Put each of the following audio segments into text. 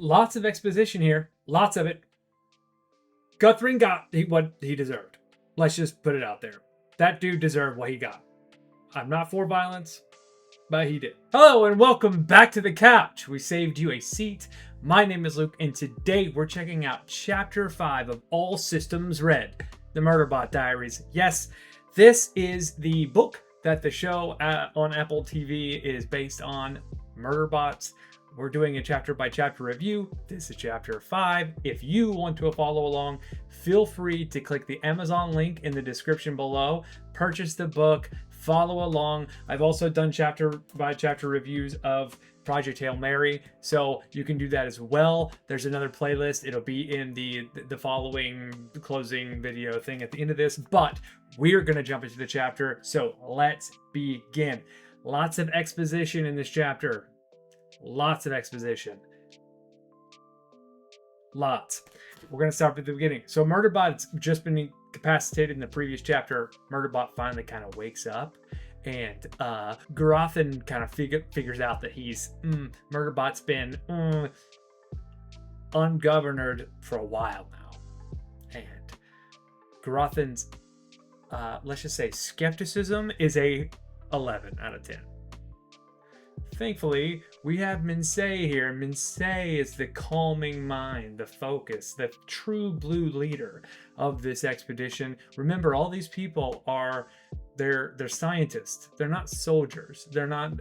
Lots of exposition here. Lots of it. Guthrie got what he deserved. Let's just put it out there. That dude deserved what he got. I'm not for violence, but he did. Hello and welcome back to the couch. We saved you a seat. My name is Luke, and today we're checking out Chapter 5 of All Systems Red, the Murderbot Diaries. Yes, this is the book that the show on Apple TV is based on, Murderbots. We're doing a chapter by chapter review. This is chapter 5. If you want to follow along, feel free to click the Amazon link in the description below. Purchase the book, follow along. I've also done chapter by chapter reviews of Project Hail Mary, so you can do that as well. There's another playlist. It'll be in the following closing video thing at the end of this, but we're going to jump into the chapter, so let's begin. Lots of exposition in this chapter. Lots of exposition. Lots. We're going to start at the beginning. So Murderbot's just been incapacitated in the previous chapter. Murderbot finally kind of wakes up, and Garothan kind of figures out that he's Murderbot's been ungoverned for a while now. And Garothan's let's just say skepticism is a 11 out of 10. Thankfully, we have Minsay here. Minsay is the calming mind, the focus, the true blue leader of this expedition. Remember, all these people are they're scientists. They're not soldiers. They're not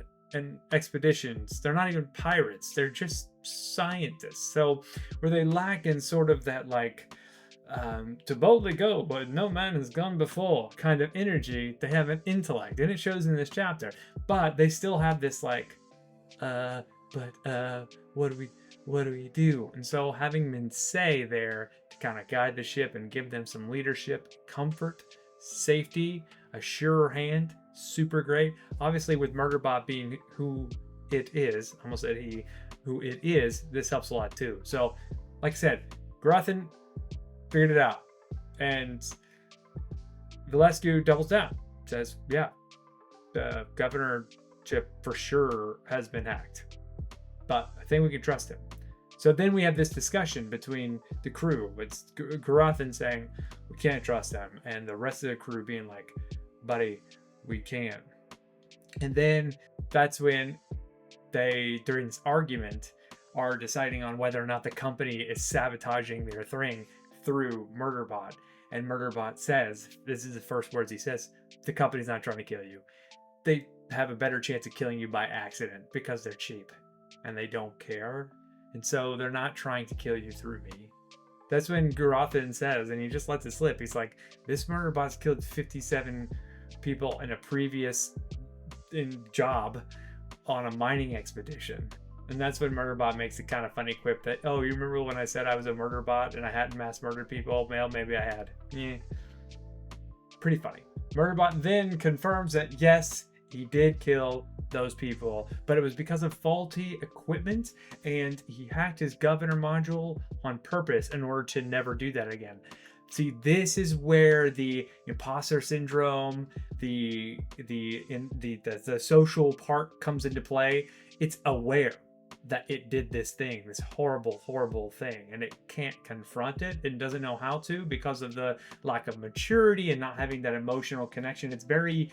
expeditions. They're not even pirates. They're just scientists. So where they lack in sort of that to boldly go, but no man has gone before kind of energy, they have an intellect, and it shows in this chapter. But they still have this what do we do? And so having Minsay there to kind of guide the ship and give them some leadership, comfort, safety, a surer hand, super great. Obviously, with Murderbot being who it is, almost said who it is, this helps a lot too. So, like I said, Garothan figured it out, and Valescu doubles down, says, yeah, the governorship for sure has been hacked, but I think we can trust him. So then we have this discussion between the crew. It's Garothan saying we can't trust him, and the rest of the crew being like, buddy, we can. And then that's when they, during this argument, are deciding on whether or not the company is sabotaging their thing through Murderbot. And Murderbot says, this is the first words he says, the company's not trying to kill you. They have a better chance of killing you by accident because they're cheap and they don't care. And so they're not trying to kill you through me. That's when Garothan says, and he just lets it slip. He's like, this Murderbot's killed 57 people in a previous job on a mining expedition. And that's when Murderbot makes a kind of funny quip that, oh, you remember when I said I was a murderbot and I hadn't mass murdered people? Well, maybe I had. Yeah. Pretty funny. Murderbot then confirms that, yes, he did kill those people, but it was because of faulty equipment, and he hacked his governor module on purpose in order to never do that again. See, this is where the imposter syndrome, the social part comes into play. It's aware that it did this thing, this horrible, horrible thing, and it can't confront it and doesn't know how to because of the lack of maturity and not having that emotional connection. It's very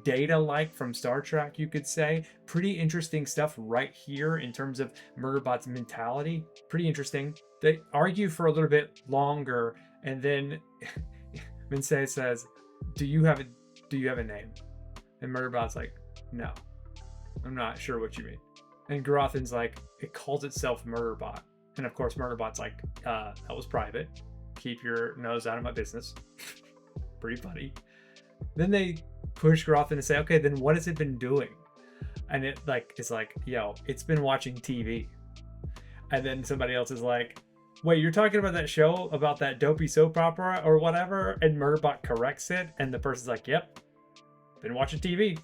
Data-like from Star Trek, you could say. Pretty interesting stuff right here in terms of Murderbot's mentality. Pretty interesting. They argue for a little bit longer, and then Minsay says, do you have a name? And Murderbot's like, no, I'm not sure what you mean. And Garothan's like, it calls itself Murderbot. And of course, Murderbot's like, that was private. Keep your nose out of my business. Pretty funny. Then they push Garothan to say, okay, then what has it been doing? And it's like, yo, it's been watching TV. And then somebody else is like, wait, you're talking about that show about that dopey soap opera or whatever? And Murderbot corrects it. And the person's like, yep, been watching TV.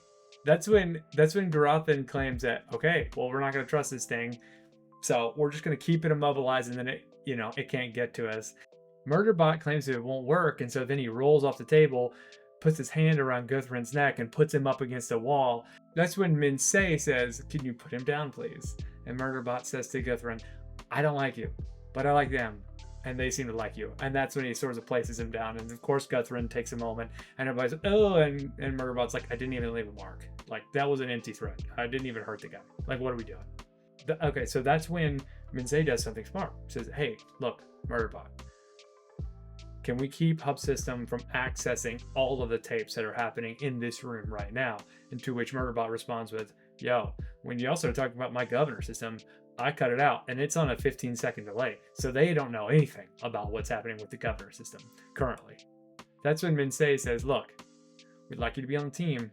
That's when Garothan claims that, okay, well, we're not going to trust this thing, so we're just going to keep it immobilized, and then it can't get to us. Murderbot claims that it won't work, and so then he rolls off the table, puts his hand around Guthrun's neck, and puts him up against a wall. That's when Minsay says, can you put him down, please? And Murderbot says to Guthrun, I don't like you, but I like them, and they seem to like you. And that's when he sort of places him down. And of course, Guthrin takes a moment, and everybody's like, oh, and Murderbot's like, I didn't even leave a mark. Like, that was an empty threat. I didn't even hurt the guy. Like, what are we doing? Okay, so that's when Minsei does something smart. Says, hey, look, Murderbot, can we keep Hub System from accessing all of the tapes that are happening in this room right now? And to which Murderbot responds with, yo, when you also talk about my governor system, I cut it out and it's on a 15-second delay. So they don't know anything about what's happening with the governor system currently. That's when Minsei says, look, we'd like you to be on the team.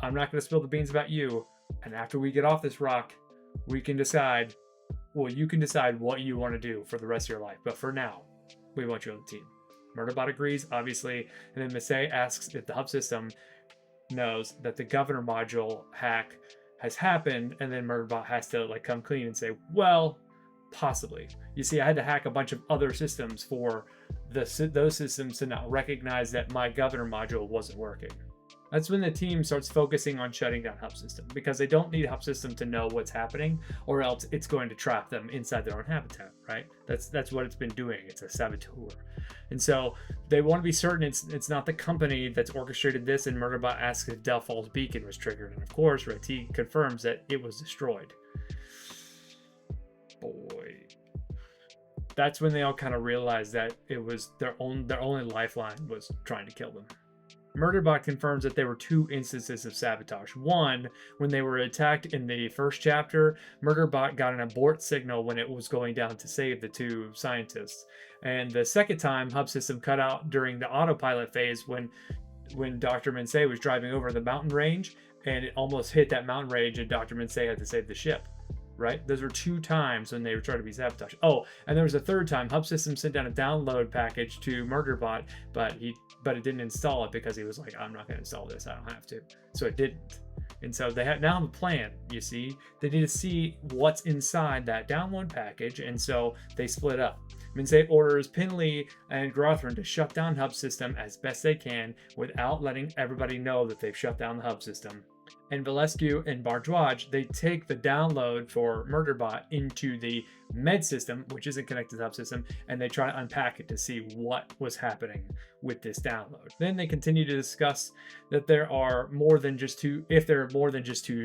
I'm not going to spill the beans about you. And after we get off this rock, we can decide, well, you can decide what you want to do for the rest of your life. But for now, we want you on the team. Murderbot agrees, obviously. And then Minsei asks if the Hub System knows that the governor module hack has happened, and then Murderbot has to like come clean and say, well, possibly. You see, I had to hack a bunch of other systems for those systems to not recognize that my governor module wasn't working. That's when the team starts focusing on shutting down Hub System, because they don't need Hub System to know what's happening, or else it's going to trap them inside their own habitat, right? That's what it's been doing. It's a saboteur. And so they want to be certain it's not the company that's orchestrated this, and Murderbot asks if Delfall's beacon was triggered. And of course, Reti confirms that it was destroyed. Boy. That's when they all kind of realize that it was their only lifeline was trying to kill them. Murderbot confirms that there were two instances of sabotage. One, when they were attacked in the first chapter, Murderbot got an abort signal when it was going down to save the two scientists. And the second time, Hub System cut out during the autopilot phase when Dr. Minsei was driving over the mountain range, and it almost hit that mountain range, and Dr. Minsei had to save the ship. Right? Those were two times when they were trying to be sabotaged. Oh, and there was a third time. Hub System sent down a download package to Murderbot, but it didn't install it because he was like, I'm not going to install this. I don't have to. So it didn't. And so they now have a plan, you see. They need to see what's inside that download package, and so they split up. Minsei orders Pinley and Grothrin to shut down Hub System as best they can without letting everybody know that they've shut down the Hub System. And Valescu and Bardwaj, they take the download for Murderbot into the med system, which isn't connected to the Hub System, and they try to unpack it to see what was happening with this download. Then they continue to discuss that there are more than just two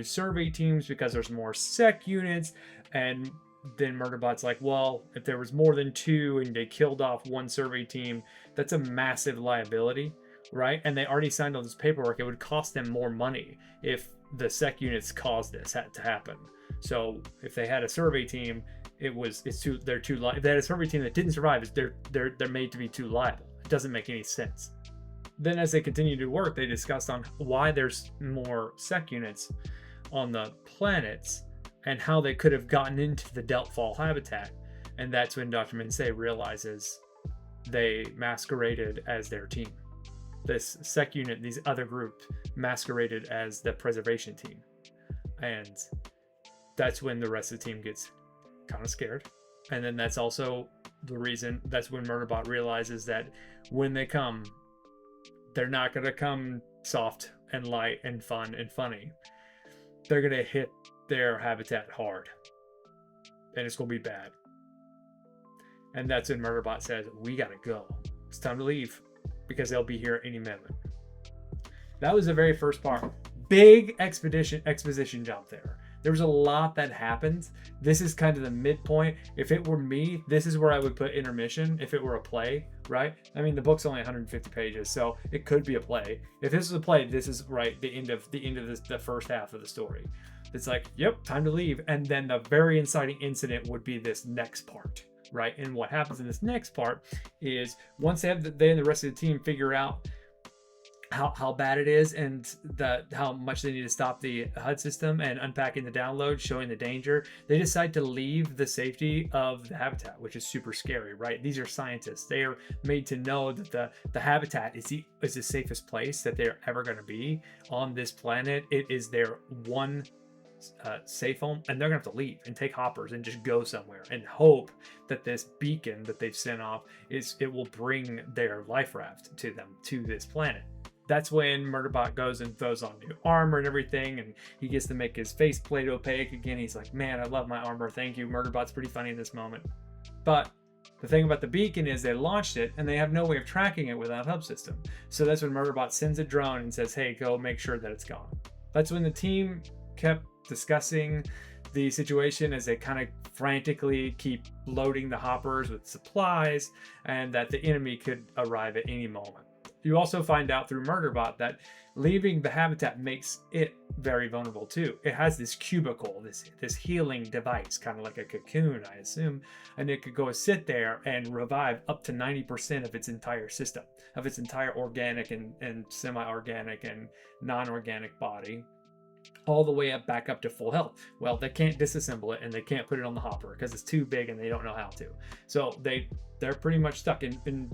survey teams because there's more sec units, and then Murderbot's like, well, if there was more than two and they killed off one survey team, that's a massive liability, right? And they already signed all this paperwork. It would cost them more money if the sec units caused this to happen. So if they had a survey team, they're too liable. If they had a survey team that didn't survive, they're made to be too liable. It doesn't make any sense. Then as they continue to work, they discussed on why there's more sec units on the planets and how they could have gotten into the Deltfall habitat. And that's when Dr. Minsei realizes they masqueraded as their team. This sec unit, these other groups, masqueraded as the preservation team. And that's when the rest of the team gets kind of scared. And then that's also the reason, that's when Murderbot realizes that when they come, they're not going to come soft and light and fun and funny. They're going to hit their habitat hard. And it's going to be bad. And that's when Murderbot says, we got to go. It's time to leave, because they'll be here any moment. That was the very first part. Big exposition jump there. There was a lot that happened. This is kind of the midpoint. If it were me, this is where I would put intermission if it were a play, right? I mean, the book's only 150 pages, so it could be a play. If this is a play, this is right the end of the first half of the story. It's like, yep, time to leave. And then the very inciting incident would be this next part, right? And what happens in this next part is once they and the rest of the team figure out how bad it is and how much they need to stop the HUD system and unpacking the download, showing the danger, they decide to leave the safety of the habitat, which is super scary, right? These are scientists. They are made to know that the habitat is the safest place that they're ever going to be on this planet. It is their one safe home, and they're gonna have to leave and take hoppers and just go somewhere and hope that this beacon that they've sent off it will bring their life raft to them to this planet. That's when Murderbot goes and throws on new armor and everything, and he gets to make his faceplate opaque again. He's like, man, I love my armor, thank you. Murderbot's pretty funny in this moment. But the thing about the beacon is they launched it and they have no way of tracking it without hub system. So that's when Murderbot sends a drone and says, hey, go make sure that it's gone. That's when the team kept discussing the situation as they kind of frantically keep loading the hoppers with supplies, and that the enemy could arrive at any moment. You also find out through Murderbot that leaving the habitat makes it very vulnerable too. It has this cubicle, this healing device, kind of like a cocoon, I assume, and it could go sit there and revive up to 90% of its entire system, of its entire organic and semi-organic and non-organic body, all the way back up to full health. Well, they can't disassemble it and they can't put it on the hopper because it's too big and they don't know how to. So they're pretty much stuck in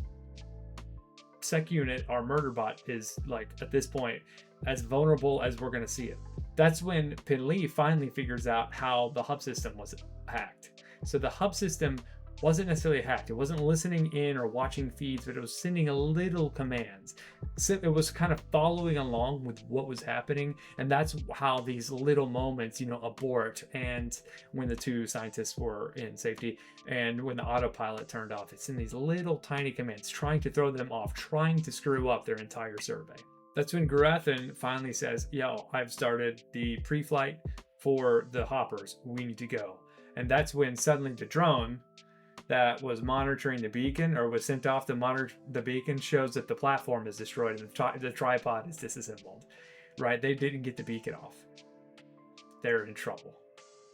Sec Unit. Our Murderbot is, like, at this point as vulnerable as we're going to see it. That's when Pinlee finally figures out how the hub system was hacked. So the hub system wasn't necessarily hacked. It wasn't listening in or watching feeds, but it was sending a little commands. So it was kind of following along with what was happening, and that's how these little moments, abort. And when the two scientists were in safety, and when the autopilot turned off, it's in these little tiny commands, trying to throw them off, trying to screw up their entire survey. That's when Garathan finally says, yo, I've started the pre-flight for the hoppers. We need to go. And that's when suddenly the drone that was monitoring the beacon, or was sent off to monitor the beacon, shows that the platform is destroyed and the tripod is disassembled. Right? They didn't get the beacon off. They're in trouble.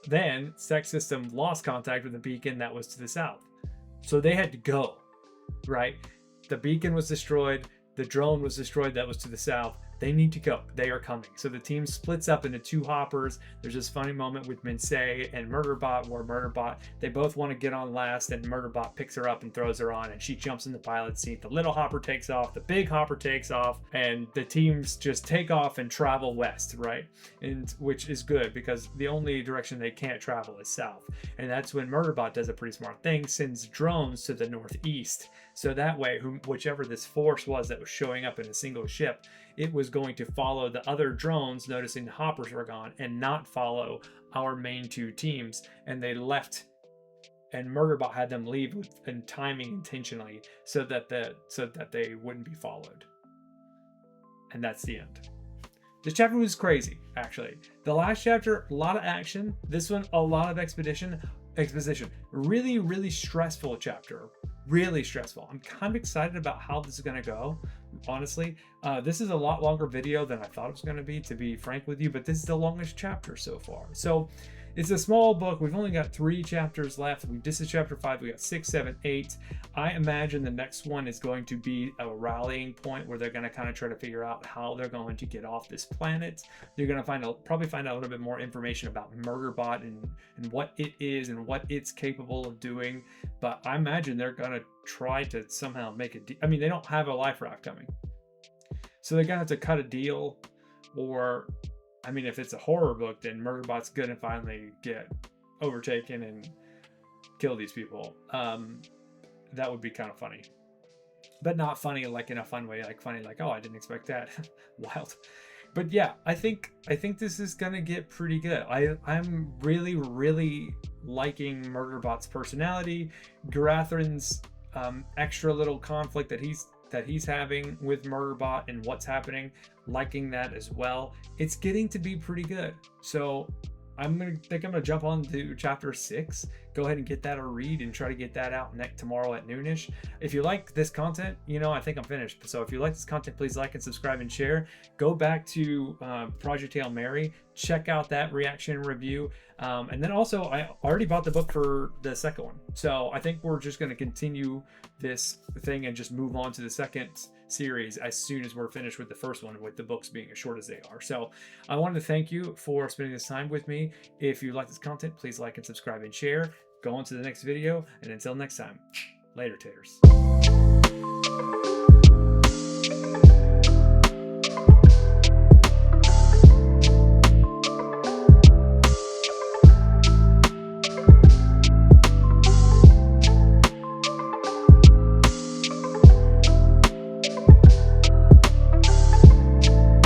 Then Sec System lost contact with the beacon that was to the south. So they had to go. Right? The beacon was destroyed. The drone was destroyed that was to the south. They need to go. They are coming. So the team splits up into two hoppers. There's this funny moment with Minsei and Murderbot where Murderbot, they both want to get on last, and Murderbot picks her up and throws her on, and she jumps in the pilot's seat. The little hopper takes off, the big hopper takes off, and the teams just take off and travel west, right? And which is good because the only direction they can't travel is south. And that's when Murderbot does a pretty smart thing, sends drones to the northeast. So that way, whichever this force was that was showing up in a single ship, it was going to follow the other drones, noticing the hoppers were gone, and not follow our main two teams. And they left, and Murderbot had them leave and timing intentionally so that they wouldn't be followed. And that's the end. This chapter was crazy, actually. The last chapter, a lot of action. This one, a lot of exposition. Really, really stressful chapter. Really stressful. I'm kind of excited about how this is going to go, honestly. This is a lot longer video than I thought it was going to be frank with you, but this is the longest chapter so far. So it's a small book. We've only got 3 chapters left. This is chapter 5. We got 6, 7, 8. I imagine the next one is going to be a rallying point where they're going to kind of try to figure out how they're going to get off this planet. They're going to probably find out a little bit more information about Murderbot and what it is and what it's capable of doing. But I imagine they're going to try to somehow make it. I mean, they don't have a life raft coming, so they're going to have to cut a deal, or I mean, if it's a horror book, then Murderbot's going to finally get overtaken and kill these people. That would be kind of funny. But not funny like in a fun way, like funny like, oh, I didn't expect that. Wild. But yeah, I think this is going to get pretty good. I'm really, really liking Murderbot's personality, Garathan's extra little conflict that he's having with Murderbot and what's happening, liking that as well. It's getting to be pretty good. So I'm gonna jump on to chapter 6. Go ahead and get that a read and try to get that out tomorrow at noonish. If you like this content, I think I'm finished. So if you like this content, please like and subscribe and share. Go back to Project Hail Mary, check out that reaction review. And then also, I already bought the book for the second one. So I think we're just going to continue this thing and just move on to the second series as soon as we're finished with the first one, with the books being as short as they are. So I wanted to thank you for spending this time with me. If you like this content, please like and subscribe and share. Go on to the next video, and until next time, later taters.